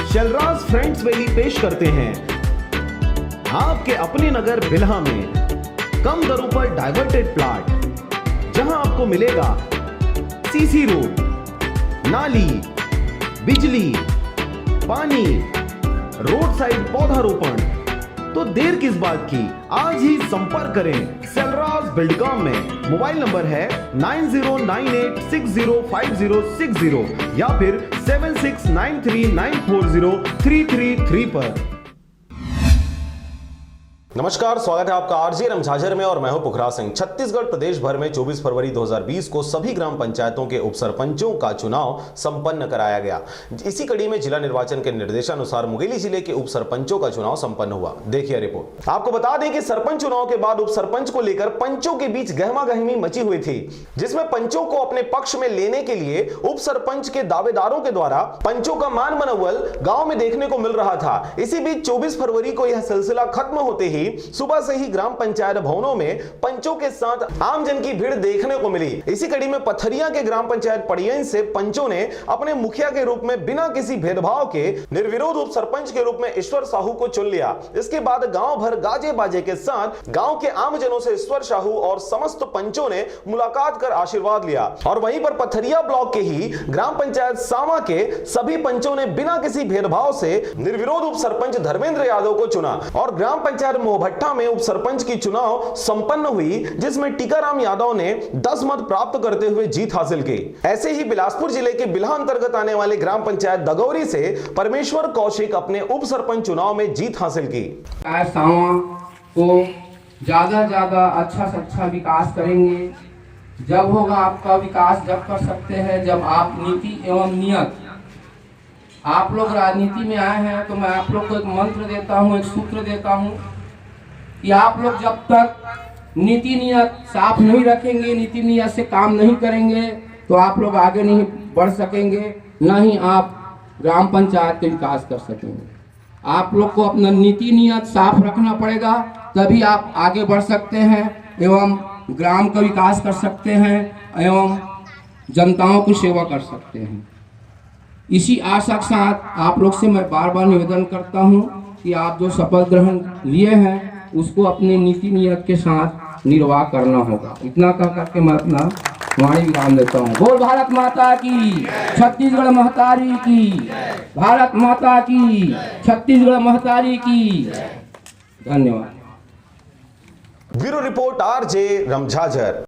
Shailraj friends valley पेश करते हैं आपके अपने नगर बिल्हा में कम दरों पर डाइवर्टेड प्लॉट, जहां आपको मिलेगा सीसी रोड, नाली, बिजली, पानी, रोड साइड पौधारोपण। तो देर किस बात की, आज ही संपर्क करें शैलराज बिल्डकॉम में। मोबाइल नंबर है 9098605060 या फिर 7693940333 पर। नमस्कार, स्वागत है आपका आरजे रमझाझर में और मैं हूं पुखराज सिंह। छत्तीसगढ़ प्रदेश भर में 24 फरवरी 2020 को सभी ग्राम पंचायतों के उपसरपंचों का चुनाव संपन्न कराया गया। इसी कड़ी में जिला निर्वाचन के निर्देशानुसार मुंगेली जिले के उपसरपंचों का चुनाव संपन्न हुआ। देखिए रिपोर्ट। आपको बता दें कि सरपंच चुनाव के बाद उपसरपंच को लेकर पंचों के बीच गहमागहमी मची हुई थी, जिसमें पंचों को अपने पक्ष में लेने के लिए उपसरपंच के दावेदारों के द्वारा पंचों का मान मनोबल गांव में देखने को मिल रहा था। इसी बीच 24 फरवरी को यह सिलसिला खत्म होते ही सुबह से ही ग्राम पंचायत भवनों में पंचों के साथ आमजन की भीड़ देखने को मिली। इसी कड़ी में पथरिया के ग्राम पंचायत पड़ियन से पंचों ने अपने मुखिया के रूप में बिना किसी भेदभाव के निर्विरोध उप सरपंच के रूप में ईश्वर साहू को चुन लिया। इसके बाद गांव भर गाजे बाजे के साथ गांव के आमजनों से ईश्वर साहू और समस्त पंचों ने मुलाकात कर आशीर्वाद लिया। और वहीं पर पथरिया ब्लॉक के ही ग्राम पंचायत सावा के सभी पंचों ने बिना किसी भेदभाव से निर्विरोध उप सरपंच धर्मेंद्र यादव को चुना और ग्राम पंचायत मोहभट्टा में उप सरपंच की चुनाव संपन्न हुई, जिसमें टीकाराम यादव ने 10 मत प्राप्त करते हुए जीत हासिल की। ऐसे ही बिलासपुर जिले के बिल्हा अंतर्गत आने वाले ग्राम पंचायत दगौरी से परमेश्वर कौशिक अपने उप सरपंच चुनाव में जीत हासिल की। सावा को ज्यादा अच्छा से अच्छा विकास करेंगे। जब होगा आपका विकास जब कर सकते हैं जब आप नीति एवं नियत, आप लोग राजनीति में आए हैं तो मैं आप लोग को एक मंत्र देता हूँ, एक सूत्र देता हूँ कि आप लोग जब तक नीति नियत साफ नहीं रखेंगे, नीति नियत से काम नहीं करेंगे तो आप लोग आगे नहीं बढ़ सकेंगे, न ही आप ग्राम पंचायत के विकास कर सकेंगे। आप लोग को अपना नीति नियत साफ रखना पड़ेगा, तभी आप आगे बढ़ सकते हैं एवं ग्राम का विकास कर सकते हैं एवं जनताओं की सेवा कर सकते हैं। इसी आशा के साथ आप लोग से मैं बार बार निवेदन करता हूं कि आप जो शपथ ग्रहण लिए हैं उसको अपने नीति नियत के साथ निर्वाह करना होगा। इतना कह करके मैं अपना वाणी विराम देता हूँ। बोल भारत माता की, छत्तीसगढ़ महतारी की, भारत माता की, छत्तीसगढ़ महतारी की। धन्यवाद। Bureau report RJ रमझाझर।